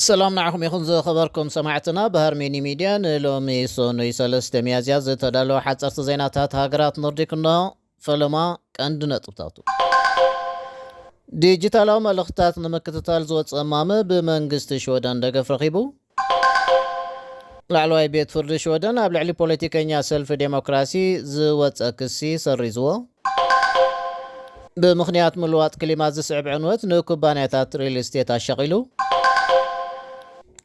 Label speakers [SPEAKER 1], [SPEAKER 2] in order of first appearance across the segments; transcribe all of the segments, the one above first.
[SPEAKER 1] السلام عليكم يخون خبركم سمعتنا بهرميني ميديا لومي سوني سلسة ميازيا زتدالو حصرت زيناتات هاجرات نورديكنا فلما كندنا تطاطو ديجيتالاو ملختات نمكتتال زوت أمامه بمنجست شودان دقف رقيبو لعلواي بيت فرد شودان أبلعلي بوليتيكينيا سلف ديمقراسي زوت أكسي سريزو بمخنيات ملوات كلمات زسعب عنوت نكوبانيتات ريل استيت الشغيلو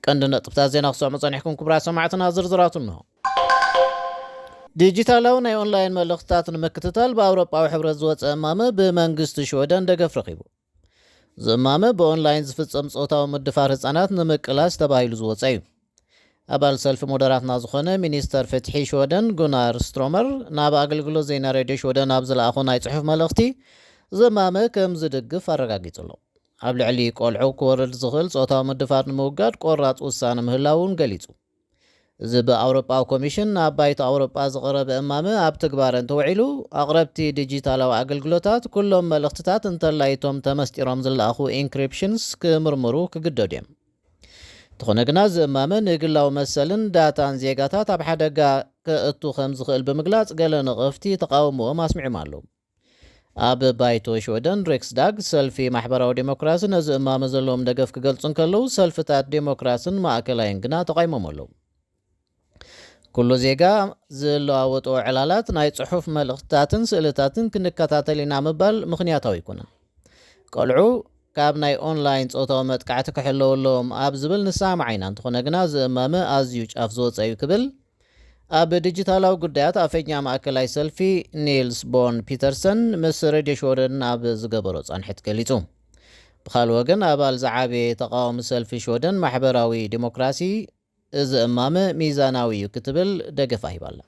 [SPEAKER 1] كندنا طبطا زينا خصو مصانحكم كبرى سمعتنا زرزراتنا ديجيتالاو ناي اونلاين ملختات نمكتتال باوروبا وحبرت زوت امامه بمنجست شودان دقف رقيبو زمامه باونلاين زفصم صوتاو مدفار حصانات نمقلاس تبايلو زوت ايو ابال سلف مودراتنا زخونه مينستر فتحي شودان غونار سترومر ناب اغلغلو زينا راديو شودان ابزل اخو ناي صحف ملختي زمامه كم زدقف ارغاغيصلو ኣብ ልዕሊ ቆልዑ ክወርድ ዝኽእል ጾታዊ ምድፋር ንምውጋድ ቆራጽ ውሳነ ምህላውን ገሊጹ እዚ ብኣውሮጳዊ ኮሚሽን ኣብ ባይቶ ኣውሮጳ ዝቐረበ እማመ ኣብ ተግባር እንተውዒሉ ኣቕረብቲ ዲጂታላዊ ኣገልግሎታት ኩሎም መልእኽትታት እንተላይቶም ተመስጢሮም ዝለኣኹ ኢንክሪፕሽንስ ክምርምሩ ክግደዱ እዮም እንተኾነ ግና እዚ እማመ ንግላዊ መሰልን ዳታን ዜጋታት ኣብ ሓደጋ ከእቱ ከም ዝኽእል ብምግላጽ ገለ ነቐፍቲ ተቃውሞኦም ኣስሚዖም ኣለዉ ኣብ ባይቶ ሽወደን ሬክስ ዳግ ሰልፊ ማሕበራዊ ዲሞክራሲ ነዚ እማመ ዘለዎም ደገፍ ክገልጹን ከለዉ ሰልፍታት ዲሞክራሲን ማእከላይን ግና ተቃይሞም ኣለዉ ኩሉ ዜጋ ዝለዋወጡ ዕላላት ናይ ጽሑፍ መልእኽትታትን ስእልታትን ክንከታተል ኢና ምባል ምኽንያታዊ ይኩነን ቆልዑ ካብ ናይ ኦንላይን ጾታዊ መጥቃዕቲ ክሕለወሎም ኣብ ዝብል ንሰማዕ ኢና እንተኾነ ግና እዚ እማመ ኣዝዩ ጫፍ ዝወፀ እዩ ክብል ኣብ ዲጂታላዊ ጉዳያት ኣፈኛ ማእከላይ ሰልፊ ኒልስ ቦርን ፒተርሰን ምስ ሬድዮ ሽወደን ኣብ ዝገበሮ ጻንሒት ገሊጹ ብኻልእ ወገን ኣባል ዝዓበየ ተቃዋሚ ሰልፊ ሽወደን ማሕበራዊ ዲሞክራሲ እዚ እማመ ሚዛናዊ እዩ ክትብል ደገፋ ሂባላ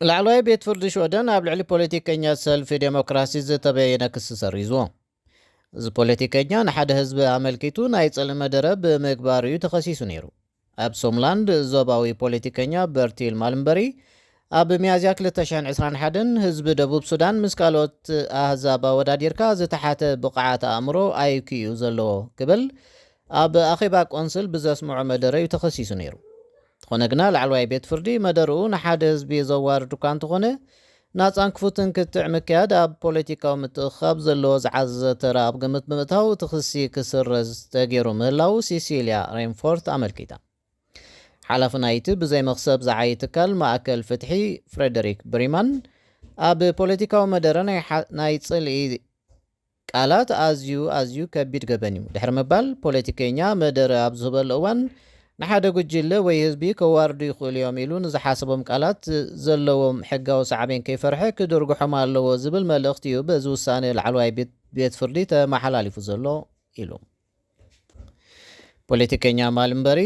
[SPEAKER 1] ላዕለዋይ ቤት ፍርዲ ሽወደን ኣብ ልዕሊ ፖለቲከኛ ሰልፊ ዲሞክራሲ ዝተበየነ ክስ ሰሪዝዎ እዚ ፖለቲከኛ ንሓደ ህዝቢ ኣመልኪቱ ናይ ጽልመ መደረ ብምግባር እዩ ተኸሲሱ ነይሩ ኣብ ሶምላንድ ዞባዊ ፖለቲከኛ በርቲል ማልምበሪ ኣብ ሚያዝያ 2021 ህዝቢ ደቡብ ሱዳን ምስ ካልኦት ኣህዛብ ኣወዳዲርካ ዝተሓተ ብቕዓት ኣእምሮ ኣይኪዩ ዘለዎ ክብል ኣብ ኣኼባ ቆንስል ብዘስምዖ መደረ እዩ ተኸሲሱ ነይሩ እንተኾነ ግና ላዕለዋይ ቤት ፍርዲ መደርኡ ንሓደ ህዝቢ ዘዋርድ እኳ እንተኾነ ናፃን ክፉትን ክትዕ ምክያድ ኣብ ፖለቲካዊ ምትእኻብ ዘለዎ ዝዓዘዘ ተራ ኣብ ግምት ብምእታው እቲ ክሲ ክስረዝ ተገይሩ ምህላው ሲሲልያ ሬንፎርት ኣመልኪታ ሓላፊ ናይቲ ብዘይ መኽሰብ ዝዓይ ትካል ማእከል ፍትሒ ፍሬደሪክ ብሪማን ኣብ ፖለቲካዊ መደረ ናይ ጽልኢ ቃላት ኣዝዩ ከቢድ ገበን እዩ ድሕሪ ምባል ፖለቲከኛ መደረ ኣብ ዝህበሉ እዋን ንሓደ ጉጅለ ወይ ህዝቢ ከዋርዱ ይኽእሉ እዮም ኢሉ ንዝሓሰቦም ቃላት ዘለዎም ሕጋዊ ሳዕቤን ከይፈርሐ ክድርግሖም ኣለዎ ዝብል መልእኽቲ እዩ በዚ ውሳነ ላዕለዋይ ቤት ፍርዲ ተመሓላሊፉ ዘሎ ኢሉ ፖለቲከኛ ማልምበሪ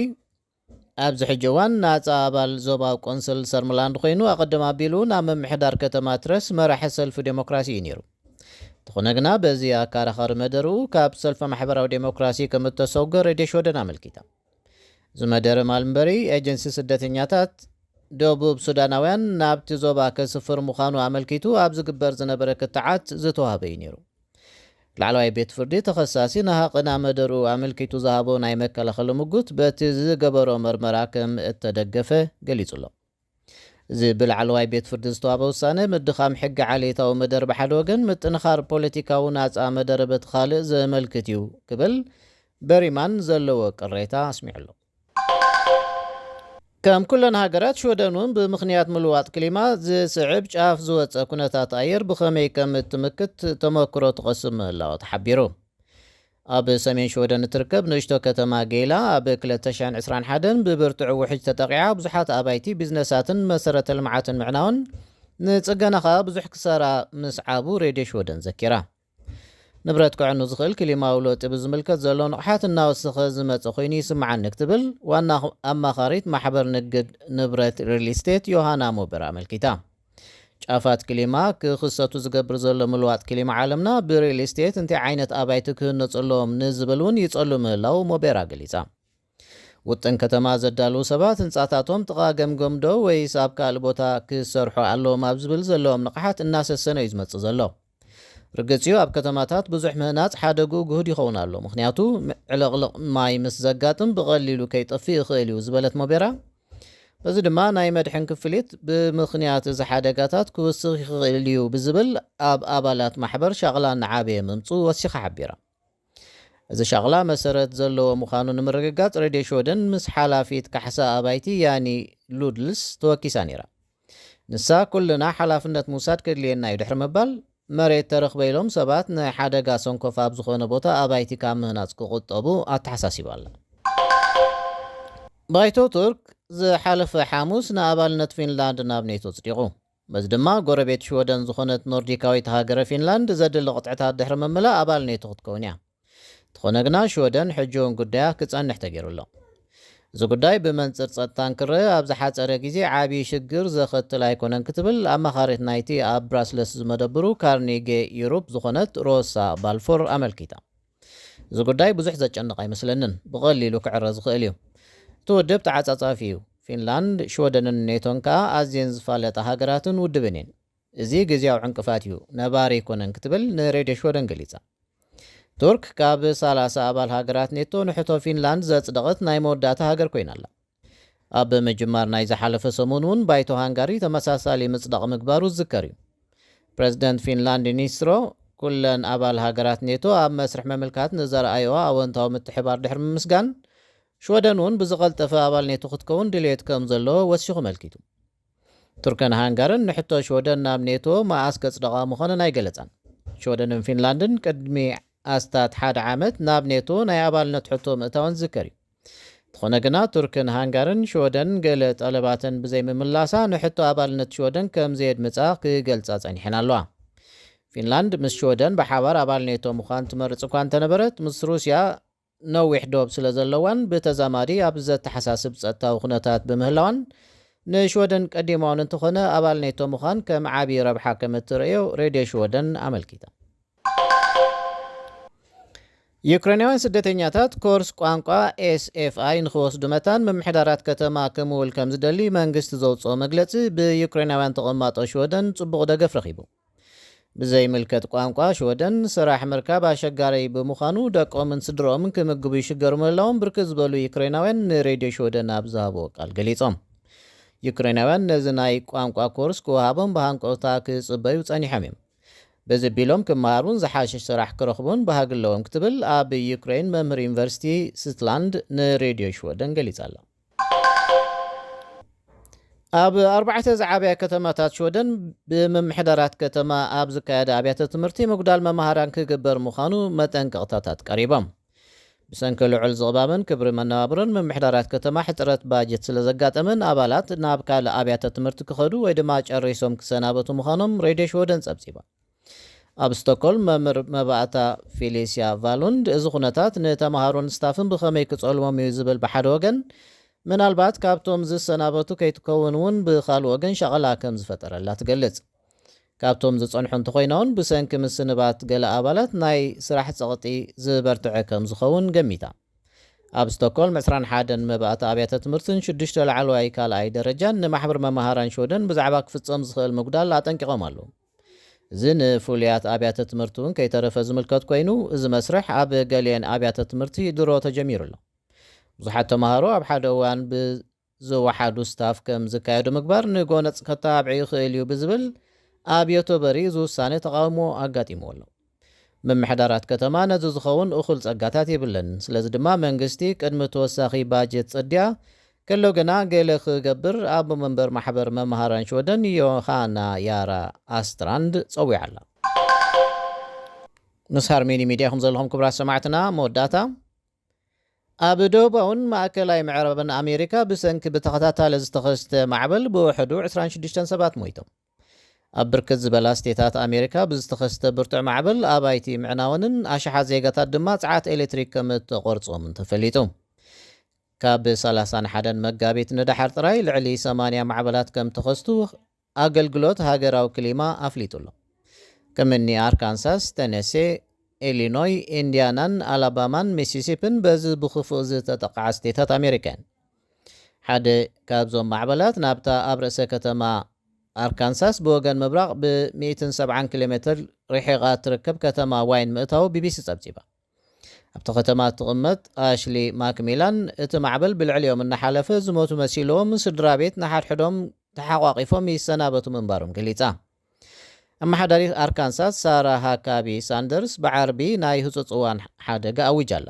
[SPEAKER 1] ኣብዚ ሕጂ እዋን ናፃ ኣባል ዞባዊ ቆንስል ሰርምላንድ ኮይኑ ኣቐድማ ኣቢሉ ናብ ምምሕዳር ከተማ ትረስ መራሒ ሰልፊ ዲሞክራሲ እዩ ነይሩ እንተኾነ ግና በዚ ኣከራኻሪ መደርኡ ካብ ሰልፊ ማሕበራዊ ዲሞክራሲ ከም እተሰውገ ሬድዮ ሽወደን ኣመልኪታ እዚ መደረ ማልምበሪ ኤጀንሲ ስደተኛታት ደቡብ ሱዳናውያን ናብቲ ዞባ ከስፍር ምዃኑ ኣመልኪቱ ኣብ ዝግበር ዝነበረ ክትዓት ዝተዋህበ እዩ ነይሩ ላዕለዋይ ቤት ፍርዲ ተኸሳሲ ንሃቕና መደርኡ ኣመልኪቱ ዝሃቦ ናይ መከላኸሊ ምጉት በቲ ዝገበሮ መርመራ ከም እተደገፈ ገሊጹ ኣሎ እዚ ብላዕለዋይ ቤት ፍርዲ ዝተዋሃበ ውሳነ ምድኻም ሕጊ ዓሌታዊ መደር ብሓደ ወገን ምጥንኻር ፖለቲካዊ ናፃ መደረ በቲ ካልእ ዘመልክት እዩ ክብል በሪማን ዘለዎ ቅሬታ ኣስሚዑ ኣሎ ከም ኩለን ሃገራት ሽወደን እውን ብምኽንያት ምልዋጥ ክሊማ ዝስዕብ ጫፍ ዝወፀ ኩነታት ኣየር ብኸመይ ከም እትምክት ተመክሮ ትቐስም ምህላዋ ተሓቢሩ ኣብ ሰሜን ሽወደን እትርከብ ንእሽቶ ከተማ ጌላ ኣብ 2021 ብብርቱዕ ውሕጅ ተጠቂዓ ብዙሓት ኣባይቲ ቢዝነሳትን መሰረተ ልምዓትን ምዕናውን ንፅገና ከዓ ብዙሕ ክሰራ ምስዓቡ ሬድዮ ሽወደን ዘኪራ ንብረት ክዕኑ ዝኽእል ክሊማዊ ለውጢ ብዝምልከት ዘሎ ንቕሓት እናወሰኸ ዝመፀ ኮይኑ ይስምዓኒ ክትብል ዋና ኣማኻሪት ማሕበር ንግድ ንብረት ሪል ስቴት ዮሃና ሞበር ኣመልኪታ ጫፋት ክሊማ ክኽሰቱ ዝገብር ዘሎ ምልዋጥ ክሊማ ዓለምና ብሪል ስቴት እንታይ ዓይነት ኣባይቲ ክህነፀሎም ንዝብል እውን ይጸሉ ምህላው ሞቤራ ገሊፃ ውጥን ከተማ ዘዳልው ሰባት ህንፃታቶም ጥቓ ገምገም ዶ ወይስ ኣብ ካልእ ቦታ ክሰርሑ ኣለዎም ኣብ ዝብል ዘለዎም ንቕሓት እናሰሰነ እዩ ዝመፅእ ዘሎ ርግጽዩ ኣብ ከተማታት ብዙሕ ምህናጽ ሓደጉ ግሁድ ይኸውን ኣሎ ምክንያቱ ዕለቕልቕ ማይ ምስ ዘጋጥም ብቐሊሉ ከይጠፍእ ይኽእል እዩ ዝበለት ሞቤራ በዚ ድማ ናይ መድሕን ክፍሊት ብምኽንያት እዚ ሓደጋታት ክውስኽ ይኽእል እዩ ብዝብል ኣብ ኣባላት ማሕበር ሻቕላ ንዓበየ ምምፁ ወሲኻ ሓቢራ እዚ ሻቕላ መሰረት ዘለዎ ምዃኑ ንምርግጋጽ ሬድዮ ሽወደን ምስ ሓላፊት ካሕሳ ኣባይቲ ያኒ ሉድልስ ተወኪሳ ነይራ ንሳ ኩልና ሓላፍነት ምውሳድ ከድልየና እዩ ድሕሪ ምባል መሬት ተረኽበ ኢሎም ሰባት ናይ ሓደጋ ሰንኮፍ ኣብ ዝኾነ ቦታ ኣባይቲ ካብ ምህናፅ ክቁጠቡ ኣተሓሳሲባ ኣላ ባይቶ ቱርክ ዝሓለፈ ሓሙስ ንኣባልነት ፊንላንድ ናብ ኔቶ ጽዲቑ በዚ ድማ ጎረቤት ሽወደን ዝኾነት ኖርዲካዊት ሃገረ ፊንላንድ ዘድሊ ቅጥዕታት ድሕሪ ምምላእ ኣባል ኔቶ ክትከውን እያ ትኾነ ግና ሽወደን ሕጂውን ጉዳያ ክጸንሕ ተገይሩሎ እዚ ጉዳይ ብመንፅር ጸጥታን ክርአ ኣብ ዝሓፀረ ግዜ ዓብዪ ሽግር ዘኸትል ኣይኮነን ክትብል ኣማኻሪት ናይቲ ኣብ ብራስለስ ዝመደብሩ ካርኔጌ ዩሮፕ ዝኾነት ሮሳ ባልፎር ኣመልኪታ እዚ ጉዳይ ብዙሕ ዘጨንቕ ኣይመስለንን ብቐሊሉ ክዕረ ዝኽእል እዩ እቲ ውድብ ተዓጻጻፊ እዩ ፊንላንድ ሽወደንን ኔቶን ከዓ ኣዝየን ዝፋለጣ ሃገራትን ውድብን እየን እዚ ግዜያዊ ዕንቅፋት እዩ ነባሪ ኣይኮነን ክትብል ንሬድዮ ሽወደን ገሊጻ ቱርክ ካብ 30 ኣባል ሃገራት ኔቶ ንሕቶ ፊንላንድ ዘጽደቐት ናይ መወዳእታ ሃገር ኮይና ኣላ ኣብ ምጅማር ናይ ዝሓለፈ ሰሙን እውን ባይቶ ሃንጋሪ ተመሳሳሊ ምጽዳቕ ምግባሩ ዝዝከር እዩ ፕረዚደንት ፊንላንድ ኒስትሮ ኩለን ኣባል ሃገራት ኔቶ ኣብ መስርሕ መምልካት ንዘረኣይዋ ኣወንታዊ ምትሕባር ድሕሪ ምምስጋን ሽወደን እውን ብዝቐልጠፈ ኣባል ኔቶ ክትከውን ድሌት ከም ዘለዎ ወሲኹ መልኪቱ ቱርክን ሃንጋርን ንሕቶ ሽወደን ናብ ኔቶ መዓስ ከጽደቓ ምዃነን ኣይገለጻን ሽወደንን ፊንላንድን ቅድሚ ኣስታት ሓደ ዓመት ናብ ኔቶ ናይ ኣባልነት ሕቶ ምእታወን ዝዝከር እዩ ትኾነ ግና ቱርክን ሃንጋርን ሽወደን ገለ ጠለባተን ብዘይምምላሳ ንሕቶ ኣባልነት ሽወደን ከም ዘየድምፃ ክገልጻ ጸኒሐን ኣለዋ ፊንላንድ ምስ ሽወደን ብሓባር ኣባል ኔቶ ምዃን ትመርጽ እኳ እንተነበረት ምስ ሩስያ ነዊሕ ዶብ ስለ ዘለዋን ብተዛማዲ ኣብ ዘተሓሳስብ ጸጥታዊ ኩነታት ብምህላዋን ንሽወደን ቀዲማውን እንተኾነ ኣባል ኔቶ ምዃን ከም ዓብዪ ረብሓ ከም እትርእዮ ሬድዮ ሽወደን ኣመልኪታ ዩክሬናውያን ስደተኛታት ኮርስ ቋንቋ ኤስኤፍኣይ ንኽወስዱ መታን ምምሕዳራት ከተማ ክምውል ከም ዝደሊ መንግስቲ ዘውፅኦ መግለፂ ብዩክሬናውያን ተቐማጦ ሽወደን ጽቡቕ ደገፍ ረኺቡ ብዘይምልከት ቋንቋ ሽወደን ስራሕ ምርካብ ኣሸጋሪ ብምዃኑ ደቆምን ስድሮምን ክምግቡ ይሽገሩ ምህላዎም ብርክት ዝበሉ ዩክሬናውያን ንሬድዮ ሽወደን ኣብ ዝሃብዎ ቃል ገሊፆም ዩክሬናውያን ነዚ ናይ ቋንቋ ኮርስ ክወሃቦም ብሃንቆታ ክጽበዩ ጸኒሖም እዮም በዚ ቢሎም ክመሃሩን ዝሓሸ ስራሕ ክረኽቡን ባህግለዎም ክትብል ኣብ ዩክሬን መምህር ዩኒቨርሲቲ ስትላንድ ንሬድዮ ሽወደን ገሊጻ ኣላ ኣብ 4 ዝዓበያ ከተማታት ሽወደን ብምምሕዳራት ከተማ ኣብ ዝካየደ ኣብያተ ትምህርቲ ምጉዳል መምሃራን ክግበር ምዃኑ መጠንቀቕታታት ቀሪቦም ብሰንኪ ልዑል ዝቕባምን ክብሪ መነባብሮን ምምሕዳራት ከተማ ሕፅረት ባጀት ስለ ዘጋጠመን ኣባላት ናብ ካልእ ኣብያተ ትምህርቲ ክኸዱ ወይ ድማ ጨሪሶም ክሰናበቱ ምዃኖም ሬድዮ ሽወደን ጸብጺባ ኣብ ስቶክሆልም መምህር መባእታ ፌሊስያ ቫሉንድ እዚ ኩነታት ንተምሃሮን ስታፍን ብኸመይ ክጸልሞም እዩ ዝብል ብሓደ ወገን ምናልባት ካብቶም ዝሰናበቱ ከይትከውን እውን ብኻልእ ወገን ሸቐላ ከም ዝፈጠረላ ትገልጽ ካብቶም ዝጸንሑ እንተኾይናውን ብሰንኪ ምስንባት ገለ ኣባላት ናይ ስራሕ ጸቕጢ ዝበርትዐ ከም ዝኸውን ገሚታ ኣብ ስቶክሆልም 21 መባእታ ኣብያተ ትምህርትን 6 ላዕለዋይ ካልኣይ ደረጃን ንማሕበር መምሃራን ሽወደን ብዛዕባ ክፍጸም ዝኽእል ምጉዳል ኣጠንቂቖም ኣለዉ እዚ ንፍሉያት ኣብያተ ትምህርቲ እውን ከይተረፈ ዝምልከት ኮይኑ እዚ መስርሕ ኣብ ገሊአን ኣብያተ ትምህርቲ ድሮ ተጀሚሩ ኣሎ ብዙሓት ተምሃሮ ኣብ ሓደ እዋን ብዝወሓዱ ስታፍ ከም ዝካየዱ ምግባር ንጎነፅ ከታብዕ ይኽእል እዩ ብዝብል ኣብ ዮቶበሪ እዚ ውሳነ ተቃውሞ ኣጋጢሙ ኣሎ ምምሕዳራት ከተማ ነዚ ዝኸውን እኹል ጸጋታት የብለን ስለዚ ድማ መንግስቲ ቅድሚ ተወሳኺ ባጀት ጽድያ ከሎ ግና ገለ ክገብር ኣብ መንበር ማሕበር መምሃራን ሽወደን ዮሃና ያራ ኣስትራንድ ጸዊዓ ኣላ ምስ ሃርሜኒ ሚድያ ኹም ዘለኹም ክቡራት ሰማዕትና መወዳእታ ኣብ ደቡባውን ማእከላይ ምዕራብን ኣሜሪካ ብሰንኪ ብተኸታታሊ ዝተኸስተ ማዕበል ብውሕዱ 26 ሰባት ሞይቶም ኣብ ብርክት ዝበላ ስቴታት ኣሜሪካ ብዝተኸስተ ብርቱዕ ማዕበል ኣባይቲ ምዕናወንን ኣሽሓት ዜጋታት ድማ ጸዓት ኤሌክትሪክ ከም ተቖርጾምን ተፈሊጡ ካብ 31 መጋቢት ንዳሓር ጥራይ ልዕሊ 80 ማዕበላት ከም ተኸስቱ ኣገልግሎት ሃገራዊ ክሊማ ኣፍሊጡሎ ከምኒ ኣርካንሳስ ቴነሴ ኢሊኖይ ኢንዲያናን ኣላባማን ሚሲሲፒን በዚ ብኽፉእ ዝተጠቕዓ ስቴታት ኣሜሪካን ሓደ ካብዞም ማዕበላት ናብታ ኣብ ርእሰ ከተማ ኣርካንሳስ ብወገን ምብራቕ ብ170 ኪሎ ሜትር ርሒቓ ትርከብ ከተማ ዋይን ምእታው ቢቢሲ ጸብጺባ ኣብቲ ከተማ ትቕመጥ ኣሽሊ ማክሚላን እቲ ማዕበል ብልዕልዮም እናሓለፈ ዝሞቱ መሲልዎም ስድራ ቤት ንሓድሕዶም ተሓቋቒፎም ይሰናበቱ ምንባሮም ገሊጻ ኣመሓዳሪ ኣርካንሳስ ሳራ ሃካቢ ሳንደርስ ብዓርቢ ናይ ህፁፅ እዋን ሓደጋ ኣዊጃ ኣላ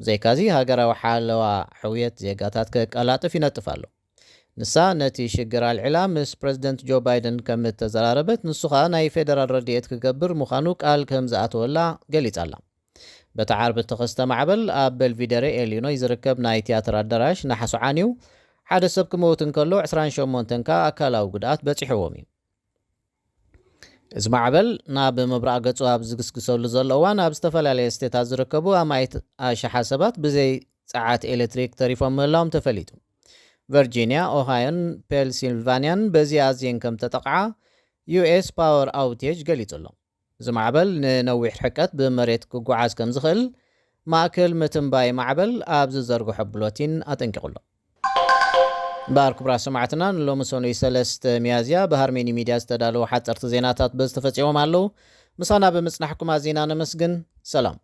[SPEAKER 1] ብዘይካዚ ሃገራዊ ሓለዋ ሕውየት ዜጋታት ከቀላጥፍ ይነጥፍ ኣሎ ንሳ ነቲ ሽግር ኣልዒላ ምስ ፕረዚደንት ጆ ባይደን ከም ተዘራረበት ንሱ ኸኣ ናይ ፌደራል ረድኤት ክገብር ምዃኑ ቃል ከም ዝኣተወላ ገሊጻ ኣላ በቲ ዓርቢ እተኸስተ ማዕበል ኣብ ቤልቪደሬ ኢሊኖይ ዝርከብ ናይ ቲያትር ኣዳራሽ ናሓሱ ዓንዩ ሓደ ሰብ ክመውት እንከሎ 28 ካ ኣካላዊ ጉድኣት በፂሕዎም እዩ እዚ ማዕበል ናብ ምብራቕ ገጹ ኣብ ዝግስግሰሉ ዘሎ እዋን ኣብ ዝተፈላለየ ስቴታት ዝርከቡ ኣማይት ኣሽሓ ሰባት ብዘይ ፀዓት ኤሌክትሪክ ተሪፎም ምህላዎም ተፈሊጡ ቨርጂኒያ ኦሃዮን ፔንሲልቫንያን በዚ ኣዝየን ከም ተጠቕዓ ዩኤስ ፓወር ኣውቴጅ ገሊጹ ኣሎ እዚ ማዕበል ንነዊሕ ርሕቀት ብመሬት ክጓዓዝ ከም ዝኽእል ማእከል ምትንባይ ማዕበል ኣብ ዝዘርግሖ ብሎቲን ኣጠንቂቑሎ ባር ክብራ ሰማዕትና ንሎሚ ሰኑይ 3 ሚያዝያ ብሃርሜኒ ሚድያ ዝተዳለዉ ሓፀርቲ ዜናታት በዝተፈፂሞም ኣለዉ ምሳና ብምጽናሕኩም ኣዚና ነመስግን ሰላም